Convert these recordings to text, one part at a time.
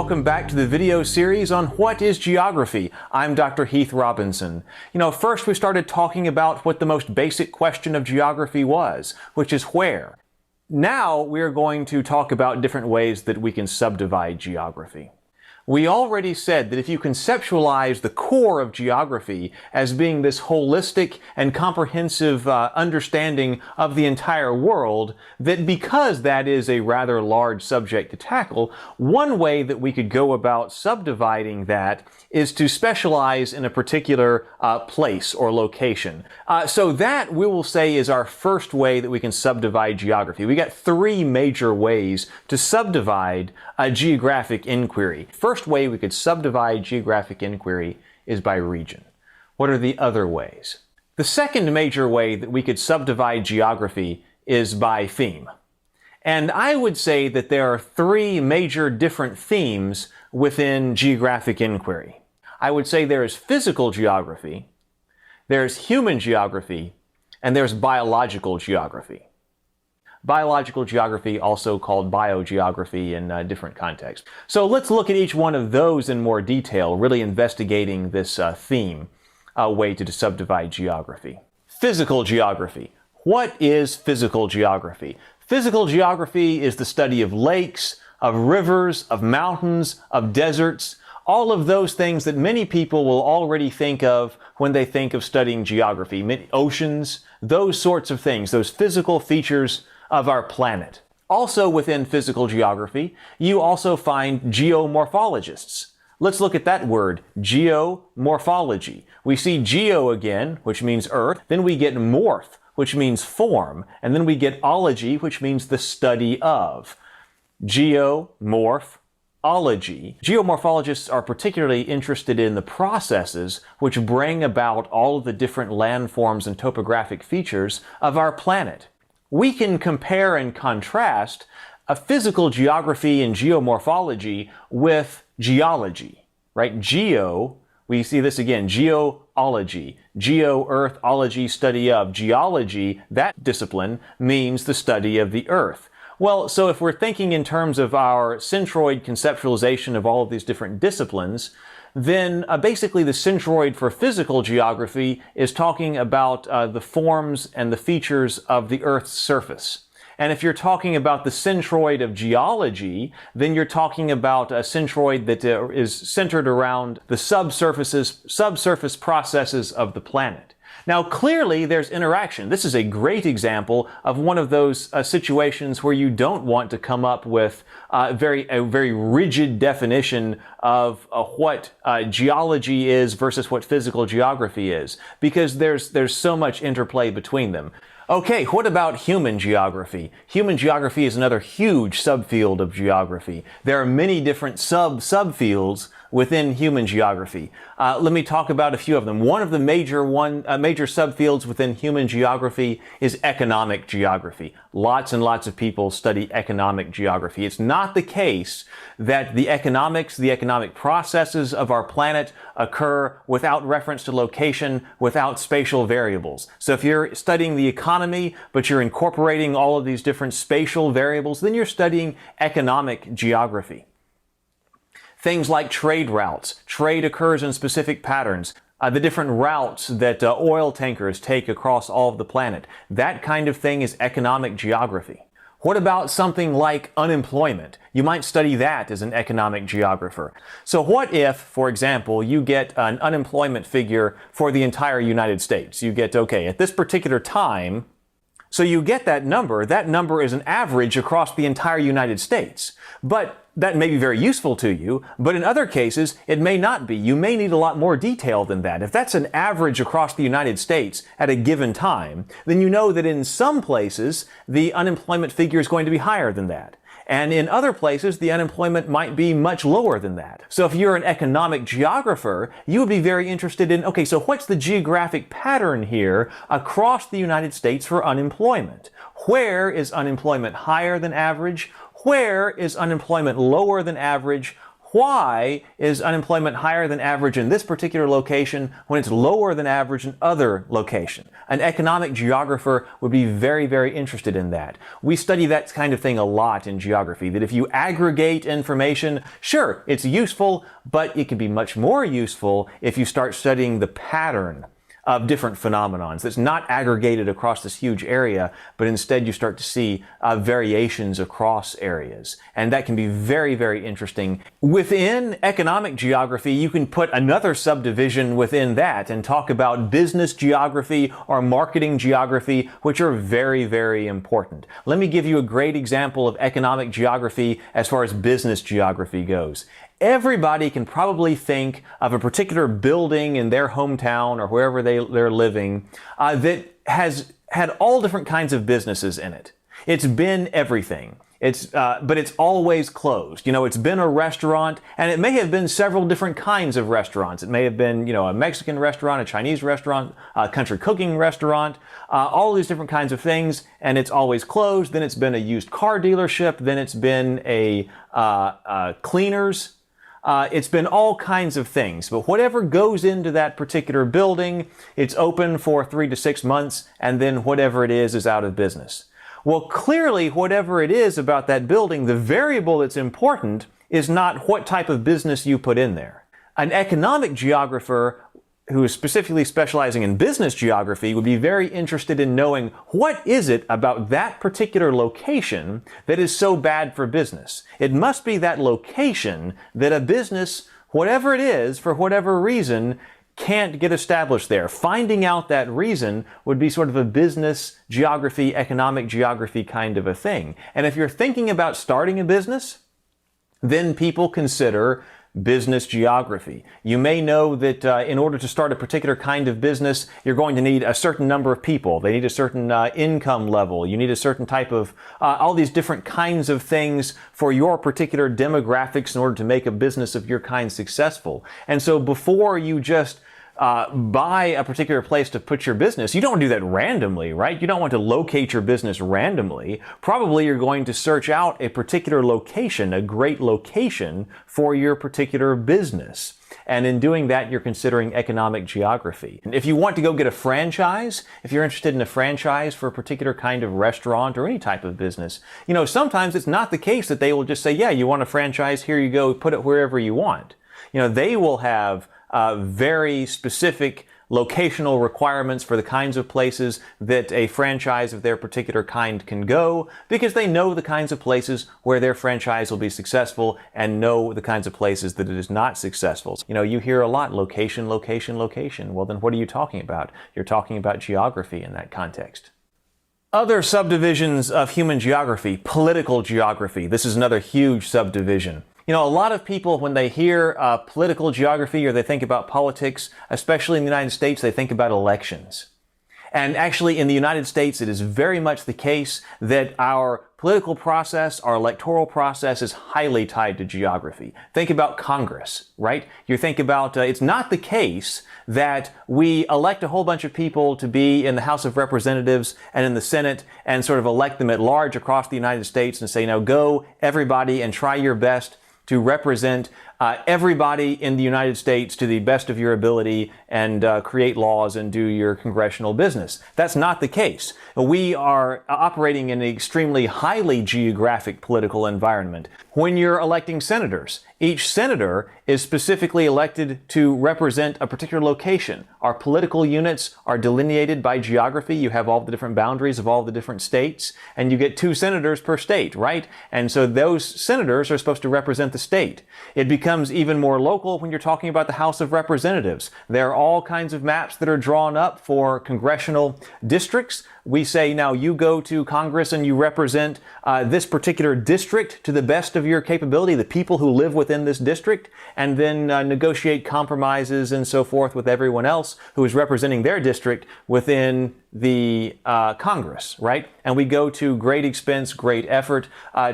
welcome back to the video series on what is geography. I'm Dr. Heath Robinson. First we started talking about what the most basic question of geography was, which is where. Now we're going to talk about different ways that we can subdivide geography. We already said that if you conceptualize the core of geography as being this holistic and comprehensive understanding of the entire world, that because that is a rather large subject to tackle, one way that we could go about subdividing that is to specialize in a particular place or location. So that we will say is our first way that we can subdivide geography. We got three major ways to subdivide a geographic inquiry. First way we could subdivide geographic inquiry is by region. What are the other ways? The second major way that we could subdivide geography is by theme. And I would say that there are three major different themes within geographic inquiry. I would say there is physical geography, there's human geography, and there's biological geography. Biological geography, also called biogeography in different contexts. So let's look at each one of those in more detail, really investigating this theme, way to subdivide geography. Physical geography. What is physical geography? Physical geography is the study of lakes, of rivers, of mountains, of deserts, all of those things that many people will already think of when they think of studying geography. Oceans, those sorts of things, those physical features of our planet. Also within physical geography, you also find geomorphologists. Let's look at that word, geomorphology. We see geo again, which means earth, then we get morph, which means form, and then we get ology, which means the study of. Geomorphology. Geomorphologists are particularly interested in the processes which bring about all of the different landforms and topographic features of our planet. We can compare and contrast a physical geography and geomorphology with geology, right? Geo, we see this again, geology, geo-earth, ology, study of. Geology, that discipline, means the study of the earth. Well, so if we're thinking in terms of our centroid conceptualization of all of these different disciplines, then basically the centroid for physical geography is talking about the forms and the features of the Earth's surface. And if you're talking about the centroid of geology, then you're talking about a centroid that is centered around the subsurface processes of the planet. Now, clearly, there's interaction. This is a great example of one of those situations where you don't want to come up with a very rigid definition of what geology is versus what physical geography is, because there's so much interplay between them. Okay, what about human geography? Human geography is another huge subfield of geography. There are many different subfields within human geography. Let me talk about a few of them. One of the major subfields within human geography is economic geography. Lots and lots of people study economic geography. It's not the case that the economic processes of our planet occur without reference to location, without spatial variables. So if you're studying the economy, but you're incorporating all of these different spatial variables, then you're studying economic geography. Things like trade routes. Trade occurs in specific patterns. The different routes that oil tankers take across all of the planet. That kind of thing is economic geography. What about something like unemployment? You might study that as an economic geographer. So what if, for example, you get an unemployment figure for the entire United States? You get, okay, at this particular time, so you get that number is an average across the entire United States. But that may be very useful to you, but in other cases, it may not be. You may need a lot more detail than that. If that's an average across the United States at a given time, then you know that in some places, the unemployment figure is going to be higher than that. And in other places, the unemployment might be much lower than that. So if you're an economic geographer, you would be very interested in, okay, so what's the geographic pattern here across the United States for unemployment? Where is unemployment higher than average? Where is unemployment lower than average? Why is unemployment higher than average in this particular location when it's lower than average in other location? An economic geographer would be very, very interested in that. We study that kind of thing a lot in geography, that if you aggregate information, sure, it's useful, but it can be much more useful if you start studying the pattern of different phenomenons that's not aggregated across this huge area, but instead you start to see variations across areas. And that can be very, very interesting. Within economic geography, you can put another subdivision within that and talk about business geography or marketing geography, which are very, very important. Let me give you a great example of economic geography as far as business geography goes. Everybody can probably think of a particular building in their hometown or wherever they're living that has had all different kinds of businesses in it. It's been everything. But it's always closed. It's been a restaurant, and it may have been several different kinds of restaurants. It may have been, a Mexican restaurant, a Chinese restaurant, a country cooking restaurant, all these different kinds of things, and it's always closed. Then it's been a used car dealership. Then it's been a cleaners. It's been all kinds of things, but whatever goes into that particular building, it's open for 3 to 6 months, and then whatever it is out of business. Well, clearly, whatever it is about that building, the variable that's important is not what type of business you put in there. An economic geographer who is specifically specializing in business geography would be very interested in knowing what is it about that particular location that is so bad for business. It must be that location that a business, whatever it is, for whatever reason, can't get established there. Finding out that reason would be sort of a business geography, economic geography kind of a thing. And if you're thinking about starting a business, then people consider business geography. You may know that in order to start a particular kind of business, you're going to need a certain number of people. They need a certain income level. You need a certain type of, all these different kinds of things for your particular demographics in order to make a business of your kind successful. And so before you just buy a particular place to put your business, you don't do that randomly, right? You don't want to locate your business randomly. Probably you're going to search out a particular location, a great location for your particular business. And in doing that, you're considering economic geography. And if you want to go get a franchise, if you're interested in a franchise for a particular kind of restaurant or any type of business, sometimes it's not the case that they will just say, yeah, you want a franchise, here you go, put it wherever you want. They will have very specific locational requirements for the kinds of places that a franchise of their particular kind can go, because they know the kinds of places where their franchise will be successful and know the kinds of places that it is not successful. You hear a lot, location, location, location. Well, then what are you talking about? You're talking about geography in that context. Other subdivisions of human geography, political geography. This is another huge subdivision. A lot of people, when they hear political geography or they think about politics, especially in the United States, they think about elections. And actually, in the United States, it is very much the case that our political process, our electoral process is highly tied to geography. Think about Congress, right? You think about, it's not the case that we elect a whole bunch of people to be in the House of Representatives and in the Senate and sort of elect them at large across the United States and say, now go, everybody, and try your best to represent everybody in the United States to the best of your ability and create laws and do your congressional business. That's not the case. We are operating in an extremely highly geographic political environment. When you're electing senators, each senator is specifically elected to represent a particular location. Our political units are delineated by geography. You have all the different boundaries of all the different states, and you get 2 senators per state, right? And so those senators are supposed to represent the state. It becomes even more local when you're talking about the House of Representatives. There are all kinds of maps that are drawn up for congressional districts. We say, now you go to Congress and you represent this particular district to the best of your capability, the people who live within this district, and then negotiate compromises and so forth with everyone else who is representing their district within the Congress, right? And we go to great expense, great effort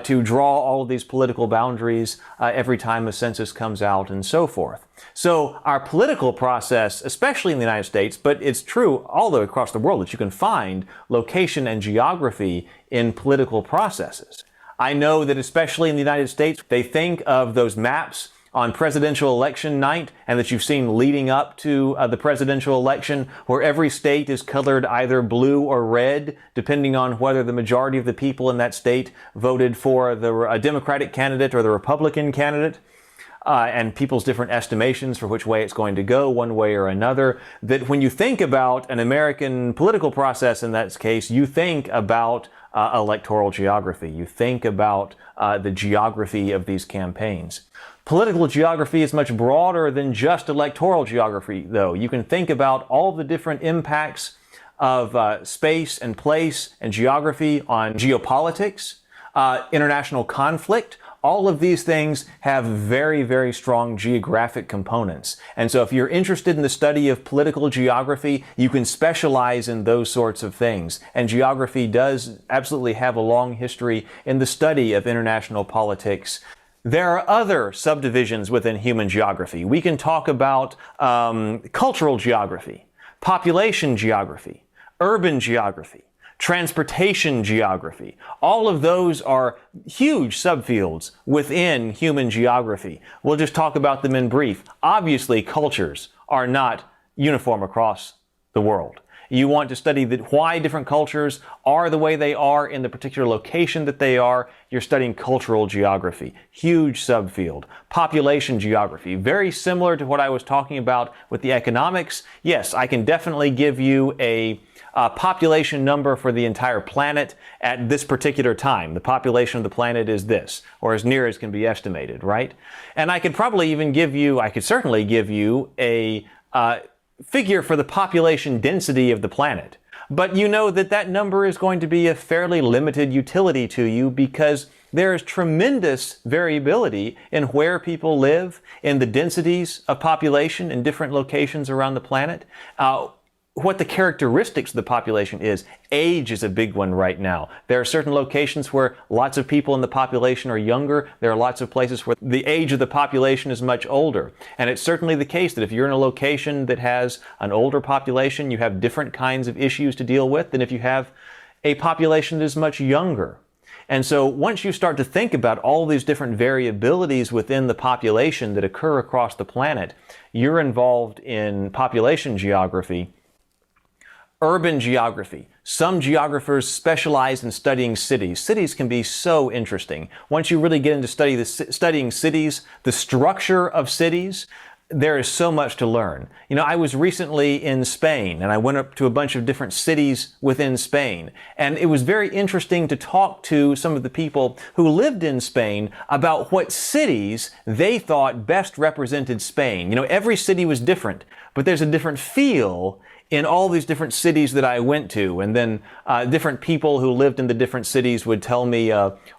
to draw all of these political boundaries every time a census comes out and so forth. So our political process, especially in the United States, but it's true all the way across the world, that you can find location and geography in political processes. I know that especially in the United States, they think of those maps on presidential election night and that you've seen leading up to the presidential election, where every state is colored either blue or red, depending on whether the majority of the people in that state voted for the Democratic candidate or the Republican candidate, and people's different estimations for which way it's going to go, one way or another. That when you think about an American political process in that case, you think about electoral geography. You think about the geography of these campaigns. Political geography is much broader than just electoral geography, though. You can think about all the different impacts of space and place and geography on geopolitics, international conflict. All of these things have very, very strong geographic components. And so if you're interested in the study of political geography, you can specialize in those sorts of things. And geography does absolutely have a long history in the study of international politics. There are other subdivisions within human geography. We can talk about cultural geography, population geography, urban geography, transportation geography. All of those are huge subfields within human geography. We'll just talk about them in brief. Obviously, cultures are not uniform across the world. You want to study why different cultures are the way they are in the particular location that they are. You're studying cultural geography. Huge subfield. Population geography. Very similar to what I was talking about with the economics. Yes, I can definitely give you a population number for the entire planet at this particular time. The population of the planet is this, or as near as can be estimated, right? And I could certainly give you a figure for the population density of the planet. But you know that that number is going to be a fairly limited utility to you because there is tremendous variability in where people live, in the densities of population in different locations around the planet. What the characteristics of the population is. Age is a big one right now. There are certain locations where lots of people in the population are younger. There are lots of places where the age of the population is much older. And it's certainly the case that if you're in a location that has an older population, you have different kinds of issues to deal with than if you have a population that is much younger. And so once you start to think about all these different variabilities within the population that occur across the planet, you're involved in population geography. Urban geography. Some geographers specialize in studying cities. Cities can be so interesting. Once you really get into studying cities, the structure of cities, there is so much to learn. You know, I was recently in Spain and I went up to a bunch of different cities within Spain. And it was very interesting to talk to some of the people who lived in Spain about what cities they thought best represented Spain. You know, every city was different, but there's a different feel in all these different cities that I went to. And then different people who lived in the different cities would tell me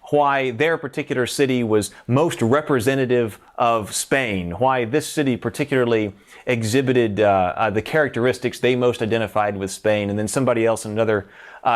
why their particular city was most representative of Spain, why this city particularly exhibited the characteristics they most identified with Spain. And then somebody else in another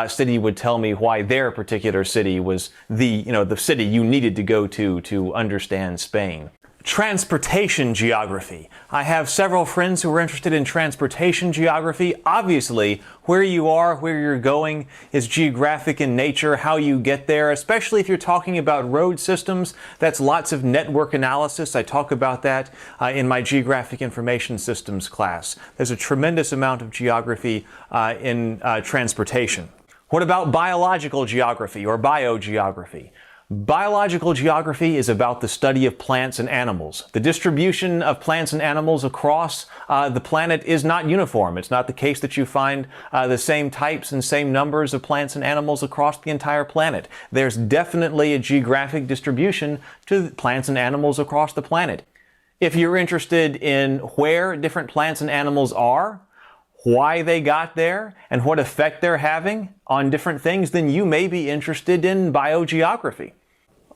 city would tell me why their particular city was the city you needed to go to understand Spain. Transportation geography. I have several friends who are interested in transportation geography. Obviously, where you are, where you're going is geographic in nature, how you get there, especially if you're talking about road systems. That's lots of network analysis. I talk about that in my Geographic Information Systems class. There's a tremendous amount of geography in transportation. What about biological geography or biogeography? Biological geography is about the study of plants and animals. The distribution of plants and animals across the planet is not uniform. It's not the case that you find the same types and same numbers of plants and animals across the entire planet. There's definitely a geographic distribution to plants and animals across the planet. If you're interested in where different plants and animals are, why they got there, and what effect they're having on different things, then you may be interested in biogeography.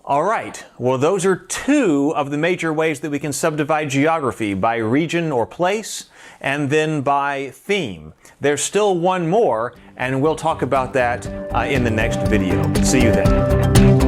All right, well, those are two of the major ways that we can subdivide geography, by region or place, and then by theme. There's still one more, and we'll talk about that in the next video. See you then.